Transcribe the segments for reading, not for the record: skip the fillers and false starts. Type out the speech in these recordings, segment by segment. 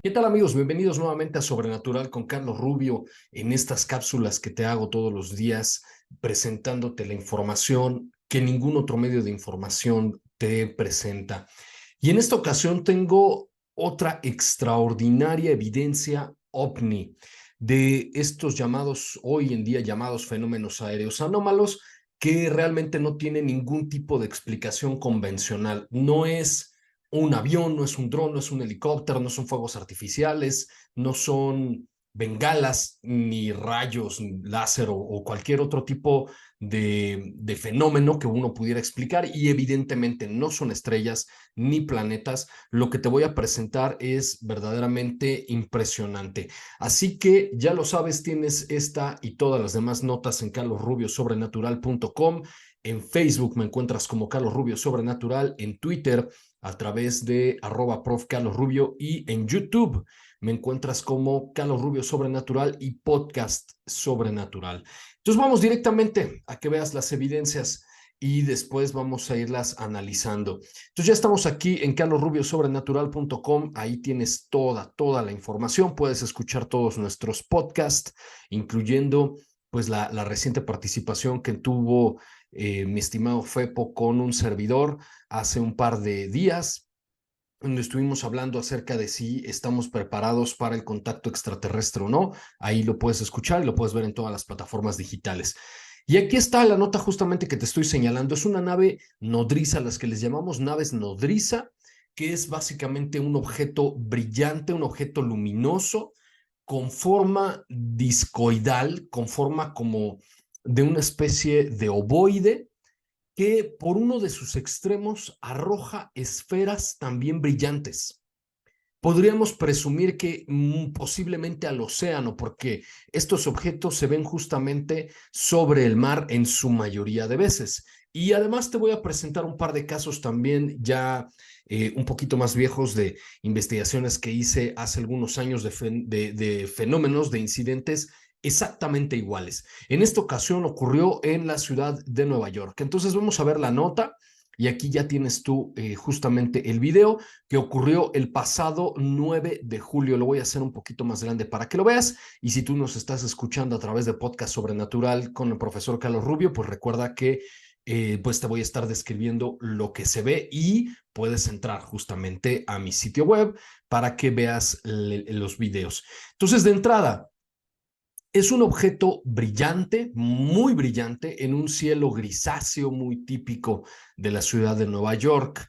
¿Qué tal amigos? Bienvenidos nuevamente a Sobrenatural con Carlos Rubio en estas cápsulas que te hago todos los días presentándote la información que ningún otro medio de información te presenta. Y en esta ocasión tengo otra extraordinaria evidencia ovni de estos llamados, hoy en día llamados fenómenos aéreos anómalos que realmente no tienen ningún tipo de explicación convencional. No es un avión, no es un dron, no es un helicóptero, no son fuegos artificiales, no son bengalas, ni rayos, ni láser o cualquier otro tipo de fenómeno que uno pudiera explicar y evidentemente no son estrellas ni planetas. Lo que te voy a presentar es verdaderamente impresionante. Así que ya lo sabes, tienes esta y todas las demás notas en carlosrubiosobrenatural.com. En Facebook me encuentras como Carlos Rubio Sobrenatural, en Twitter a través de @prof. Carlos Rubio y en YouTube me encuentras como Carlos Rubio Sobrenatural y Podcast Sobrenatural. Entonces vamos directamente a que veas las evidencias y después vamos a irlas analizando. Entonces ya estamos aquí en carlosrubiosobrenatural.com, ahí tienes toda la información, puedes escuchar todos nuestros podcasts, incluyendo pues la reciente participación que tuvo mi estimado Fepo con un servidor hace un par de días, donde estuvimos hablando acerca de si estamos preparados para el contacto extraterrestre o no. Ahí lo puedes escuchar y lo puedes ver en todas las plataformas digitales. Y aquí está la nota justamente que te estoy señalando. Es una nave nodriza, las que les llamamos naves nodriza, que es básicamente un objeto brillante, un objeto luminoso, con forma discoidal, con forma como de una especie de ovoide, que por uno de sus extremos arroja esferas también brillantes. Podríamos presumir que posiblemente al océano, porque estos objetos se ven justamente sobre el mar en su mayoría de veces. Y además te voy a presentar un par de casos también ya un poquito más viejos de investigaciones que hice hace algunos años de fenómenos, de incidentes exactamente iguales. En esta ocasión ocurrió en la ciudad de Nueva York. Entonces vamos a ver la nota y aquí ya tienes tú justamente el video que ocurrió el pasado 9 de julio. Lo voy a hacer un poquito más grande para que lo veas. Y si tú nos estás escuchando a través de Podcast Sobrenatural con el profesor Carlos Rubio, pues recuerda que pues te voy a estar describiendo lo que se ve y puedes entrar justamente a mi sitio web para que veas los videos. Entonces, de entrada, es un objeto brillante, muy brillante, en un cielo grisáceo muy típico de la ciudad de Nueva York.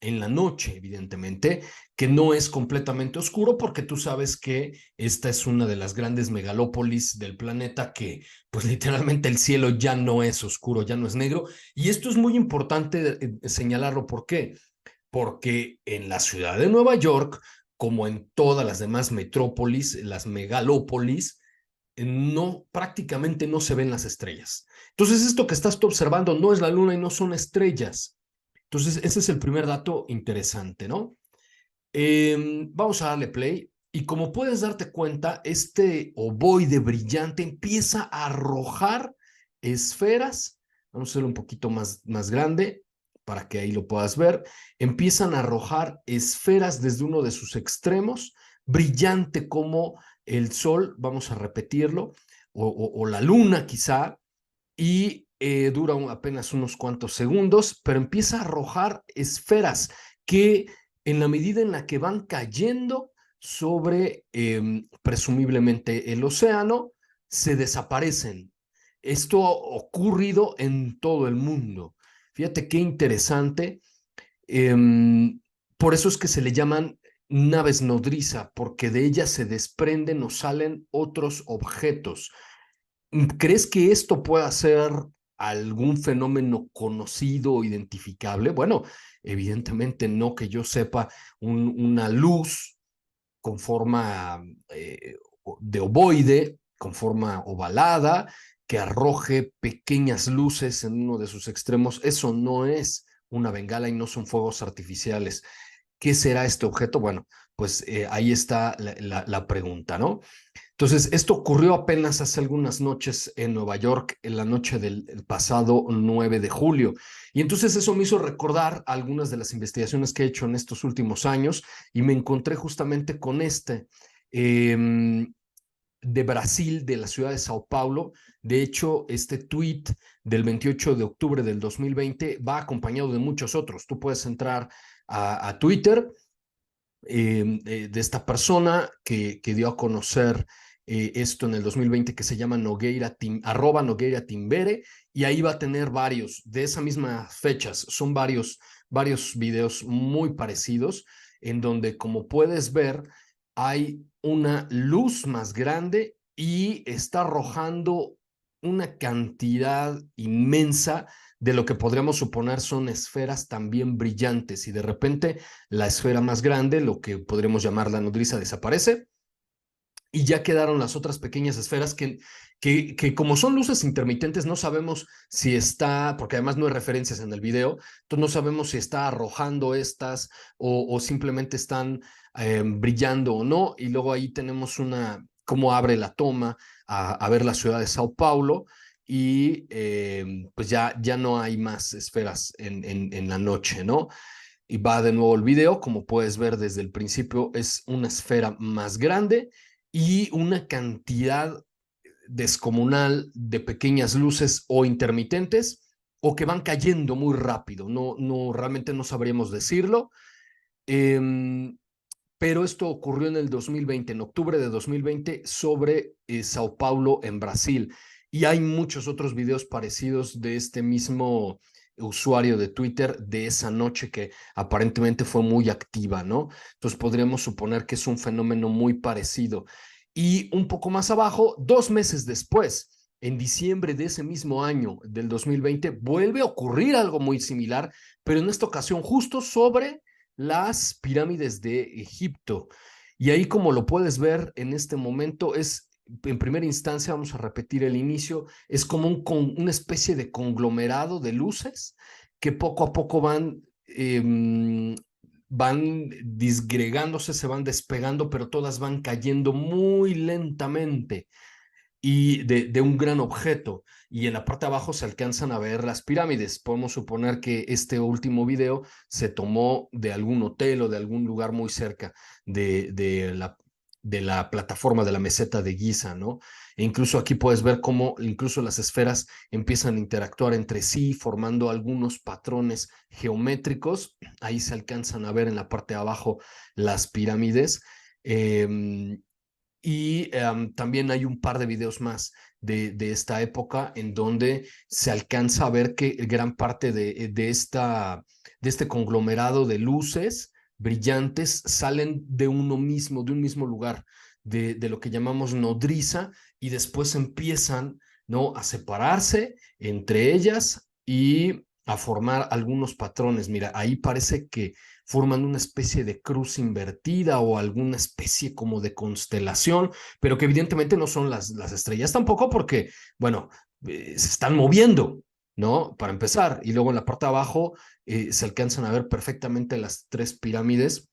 En la noche, evidentemente, que no es completamente oscuro porque tú sabes que esta es una de las grandes megalópolis del planeta que pues literalmente el cielo ya no es oscuro, ya no es negro. Y esto es muy importante señalarlo. ¿Por qué? Porque en la ciudad de Nueva York, como en todas las demás metrópolis, las megalópolis, no, prácticamente no se ven las estrellas. Entonces, esto que estás tú observando no es la luna y no son estrellas. Entonces, ese es el primer dato interesante, ¿no? Vamos a darle play. Y como puedes darte cuenta, este ovoide brillante empieza a arrojar esferas. Vamos a hacerlo un poquito más grande para que ahí lo puedas ver. Empiezan a arrojar esferas desde uno de sus extremos, brillante como el sol, vamos a repetirlo, o la luna quizá, y dura apenas unos cuantos segundos, pero empieza a arrojar esferas que en la medida en la que van cayendo sobre presumiblemente el océano, se desaparecen. Esto ha ocurrido en todo el mundo. Fíjate qué interesante. Por eso es que se le llaman naves nodriza, porque de ellas se desprenden o salen otros objetos. ¿Crees que esto pueda ser algún fenómeno conocido o identificable? Bueno, evidentemente no que yo sepa una luz con forma de ovoide, con forma ovalada, que arroje pequeñas luces en uno de sus extremos. Eso no es una bengala y no son fuegos artificiales. ¿Qué será este objeto? Bueno, pues ahí está la pregunta, ¿no? Entonces, esto ocurrió apenas hace algunas noches en Nueva York, en la noche del pasado 9 de julio. Y entonces eso me hizo recordar algunas de las investigaciones que he hecho en estos últimos años y me encontré justamente con eh, de Brasil, de la ciudad de Sao Paulo. De hecho, este tweet del 28 de octubre del 2020 va acompañado de muchos otros. Tú puedes entrar a Twitter de esta persona que dio a conocer esto en el 2020, que se llama Nogueira Timbere, y ahí va a tener varios de esas mismas fechas. Son varios videos muy parecidos en donde, como puedes ver, hay una luz más grande y está arrojando una cantidad inmensa de lo que podríamos suponer son esferas también brillantes, y de repente la esfera más grande, lo que podríamos llamar la nodriza, desaparece y ya quedaron las otras pequeñas esferas que como son luces intermitentes, no sabemos si está, porque además no hay referencias en el video, entonces no sabemos si está arrojando estas o simplemente están brillando o no. Y luego ahí tenemos cómo abre la toma a ver la ciudad de Sao Paulo y pues ya no hay más esferas en la noche, ¿no? Y va de nuevo el video, como puedes ver desde el principio, es una esfera más grande y una cantidad descomunal de pequeñas luces o intermitentes o que van cayendo muy rápido. Realmente no sabríamos decirlo. Eh, pero esto ocurrió en el 2020, en octubre de 2020, sobre Sao Paulo, en Brasil. Y hay muchos otros videos parecidos de este mismo usuario de Twitter de esa noche que aparentemente fue muy activa, ¿no? Entonces podríamos suponer que es un fenómeno muy parecido. Y un poco más abajo, 2 meses después, en diciembre de ese mismo año, del 2020, vuelve a ocurrir algo muy similar, pero en esta ocasión justo sobre las pirámides de Egipto. Y ahí, como lo puedes ver en este momento, en primera instancia, vamos a repetir el inicio, es como una especie de conglomerado de luces que poco a poco van disgregándose, se van despegando, pero todas van cayendo muy lentamente y de un gran objeto. Y en la parte de abajo se alcanzan a ver las pirámides. Podemos suponer que este último video se tomó de algún hotel o de algún lugar muy cerca de la plataforma de la meseta de Giza, ¿no? E incluso aquí puedes ver cómo incluso las esferas empiezan a interactuar entre sí, formando algunos patrones geométricos. Ahí se alcanzan a ver en la parte de abajo las pirámides. Eh, y también hay un par de videos más de esta época en donde se alcanza a ver que gran parte de este conglomerado de luces brillantes salen de uno mismo, de un mismo lugar, de lo que llamamos nodriza, y después empiezan, ¿no?, a separarse entre ellas y a formar algunos patrones. Mira, ahí parece que forman una especie de cruz invertida o alguna especie como de constelación, pero que evidentemente no son las estrellas tampoco, porque, bueno, se están moviendo, ¿no? Para empezar. Y luego en la parte de abajo se alcanzan a ver perfectamente las tres pirámides,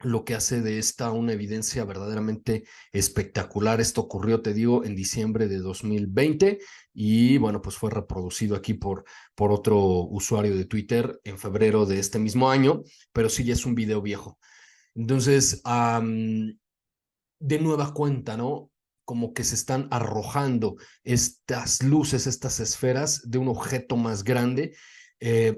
lo que hace de esta una evidencia verdaderamente espectacular. Esto ocurrió, te digo, en diciembre de 2020 y bueno, pues fue reproducido aquí por otro usuario de Twitter en febrero de este mismo año, pero sí ya es un video viejo. Entonces, de nueva cuenta, ¿no? Como que se están arrojando estas luces, estas esferas de un objeto más grande.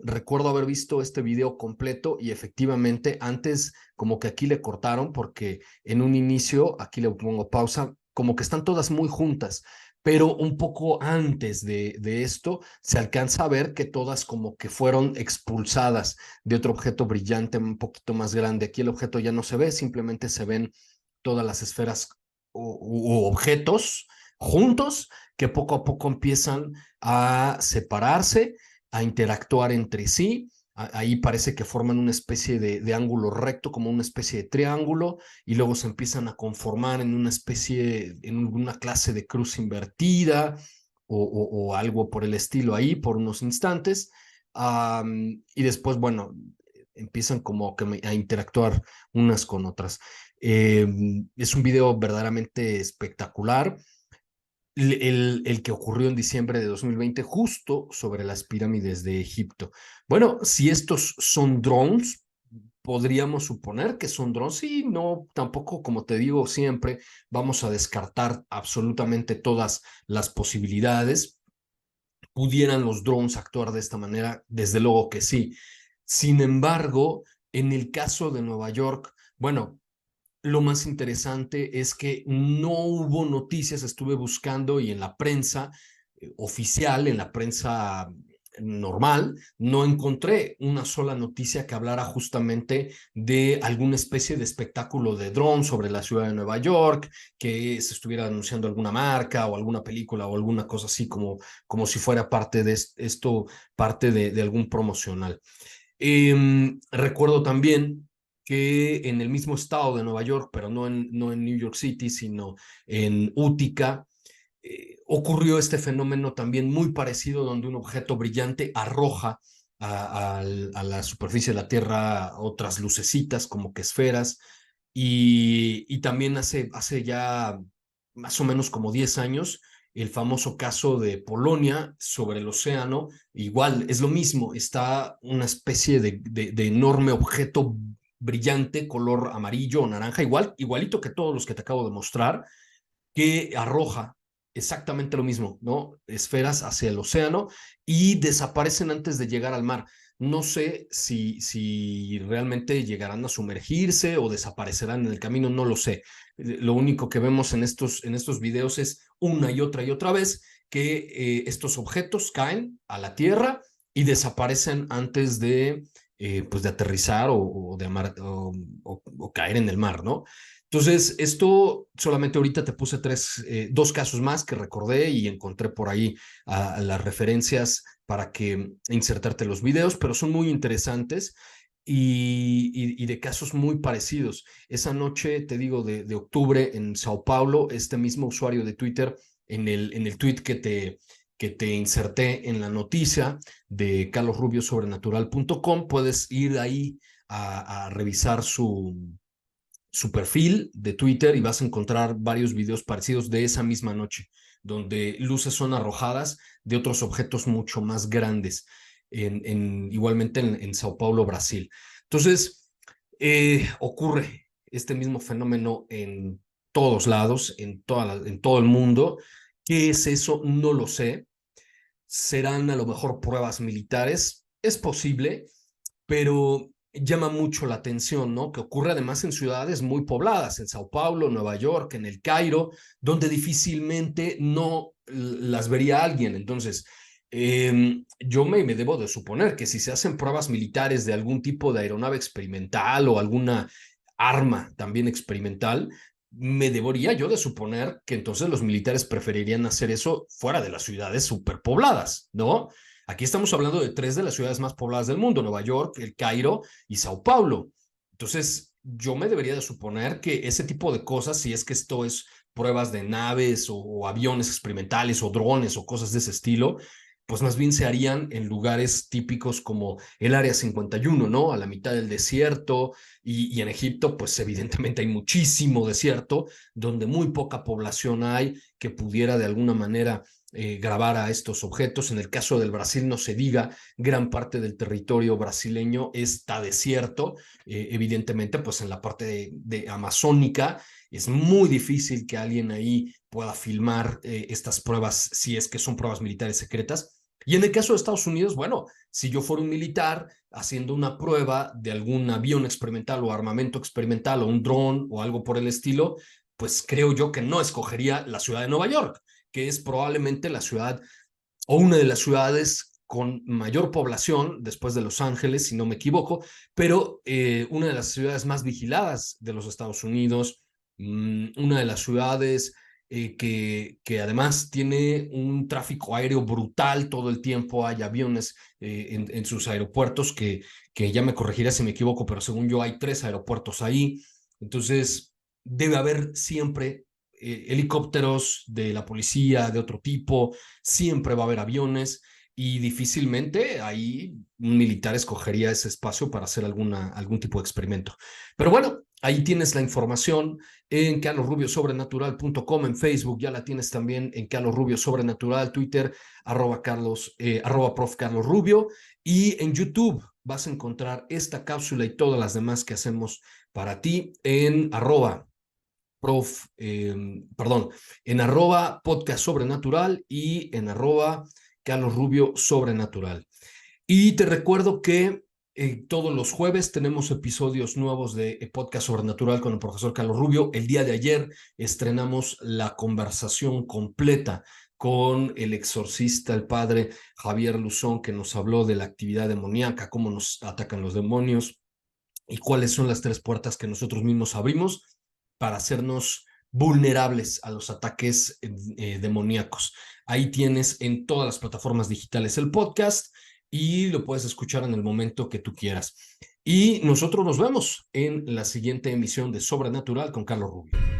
Recuerdo haber visto este video completo y efectivamente antes como que aquí le cortaron porque en un inicio, aquí le pongo pausa, como que están todas muy juntas, pero un poco antes de esto se alcanza a ver que todas como que fueron expulsadas de otro objeto brillante un poquito más grande. Aquí el objeto ya no se ve, simplemente se ven todas las esferas u objetos juntos que poco a poco empiezan a separarse, a interactuar entre sí. Ahí parece que forman una especie de ángulo recto, como una especie de triángulo, y luego se empiezan a conformar en una especie, en una clase de cruz invertida o algo por el estilo ahí por unos instantes. Y después, bueno, empiezan como que a interactuar unas con otras. Es un video verdaderamente espectacular. El que ocurrió en diciembre de 2020, justo sobre las pirámides de Egipto. Bueno, si estos son drones, podríamos suponer que son drones y no, tampoco, como te digo siempre, vamos a descartar absolutamente todas las posibilidades. ¿Pudieran los drones actuar de esta manera? Desde luego que sí. Sin embargo, en el caso de Nueva York, bueno, lo más interesante es que no hubo noticias, estuve buscando y en la prensa oficial, en la prensa normal, no encontré una sola noticia que hablara justamente de alguna especie de espectáculo de dron sobre la ciudad de Nueva York, que se estuviera anunciando alguna marca o alguna película o alguna cosa así como si fuera parte de esto, parte de algún promocional. Recuerdo también que en el mismo estado de Nueva York, pero no en New York City, sino en Utica, ocurrió este fenómeno también muy parecido donde un objeto brillante arroja a la superficie de la Tierra otras lucecitas como que esferas y también hace ya más o menos como 10 años el famoso caso de Polonia sobre el océano, igual es lo mismo, está una especie de enorme objeto brillante, color amarillo o naranja, igualito que todos los que te acabo de mostrar, que arroja exactamente lo mismo, ¿no? Esferas hacia el océano y desaparecen antes de llegar al mar. No sé si realmente llegarán a sumergirse o desaparecerán en el camino, no lo sé. Lo único que vemos en estos videos es una y otra vez que estos objetos caen a la tierra y desaparecen antes pues de aterrizar o caer en el mar, ¿no? Entonces, esto solamente ahorita te puse dos casos más que recordé y encontré por ahí las referencias para que insertarte los videos, pero son muy interesantes y de casos muy parecidos. Esa noche, te digo, de octubre en Sao Paulo, este mismo usuario de Twitter, en el tweet que te inserté en la noticia de carlosrubiosobrenatural.com, puedes ir ahí a revisar su perfil de Twitter y vas a encontrar varios videos parecidos de esa misma noche, donde luces son arrojadas de otros objetos mucho más grandes, igualmente en Sao Paulo, Brasil. Entonces, ocurre este mismo fenómeno en todos lados, en todo el mundo. ¿Qué es eso? No lo sé. ¿Serán a lo mejor pruebas militares? Es posible, pero llama mucho la atención, ¿no? Que ocurre además en ciudades muy pobladas, en Sao Paulo, Nueva York, en el Cairo, donde difícilmente no las vería alguien. Entonces, yo me debo de suponer que si se hacen pruebas militares de algún tipo de aeronave experimental o alguna arma también experimental, me debería yo de suponer que entonces los militares preferirían hacer eso fuera de las ciudades superpobladas, ¿no? Aquí estamos hablando de tres de las ciudades más pobladas del mundo, Nueva York, el Cairo y Sao Paulo. Entonces, yo me debería de suponer que ese tipo de cosas, si es que esto es pruebas de naves o aviones experimentales o drones o cosas de ese estilo, pues más bien se harían en lugares típicos como el Área 51, ¿no? A la mitad del desierto y en Egipto, pues evidentemente hay muchísimo desierto donde muy poca población hay que pudiera de alguna manera grabar a estos objetos. En el caso del Brasil, no se diga, gran parte del territorio brasileño está desierto. Evidentemente, pues en la parte de amazónica es muy difícil que alguien ahí pueda filmar estas pruebas si es que son pruebas militares secretas. Y en el caso de Estados Unidos, bueno, si yo fuera un militar haciendo una prueba de algún avión experimental o armamento experimental o un dron o algo por el estilo, pues creo yo que no escogería la ciudad de Nueva York, que es probablemente la ciudad o una de las ciudades con mayor población después de Los Ángeles, si no me equivoco, pero una de las ciudades más vigiladas de los Estados Unidos, una de las ciudades que además tiene un tráfico aéreo brutal todo el tiempo, hay aviones en sus aeropuertos que ya me corregirá si me equivoco, pero según yo hay 3 aeropuertos ahí, entonces debe haber siempre helicópteros de la policía, de otro tipo, siempre va a haber aviones y difícilmente ahí un militar escogería ese espacio para hacer algún tipo de experimento. Pero bueno, Ahí tienes la información en carlosrubiosobrenatural.com, en Facebook ya la tienes también en Carlos Rubio Sobrenatural, Twitter, prof. Carlos Rubio, y en YouTube vas a encontrar esta cápsula y todas las demás que hacemos para ti en prof, perdón, en podcast sobrenatural y en Carlos Rubio Sobrenatural. Y te recuerdo que todos los jueves tenemos episodios nuevos de Podcast Sobrenatural con el profesor Carlos Rubio. El día de ayer estrenamos la conversación completa con el exorcista, el padre Javier Luzón, que nos habló de la actividad demoníaca, cómo nos atacan los demonios y cuáles son las 3 puertas que nosotros mismos abrimos para hacernos vulnerables a los ataques demoníacos. Ahí tienes en todas las plataformas digitales el podcast y lo puedes escuchar en el momento que tú quieras. Y nosotros nos vemos en la siguiente emisión de Sobrenatural con Carlos Rubio.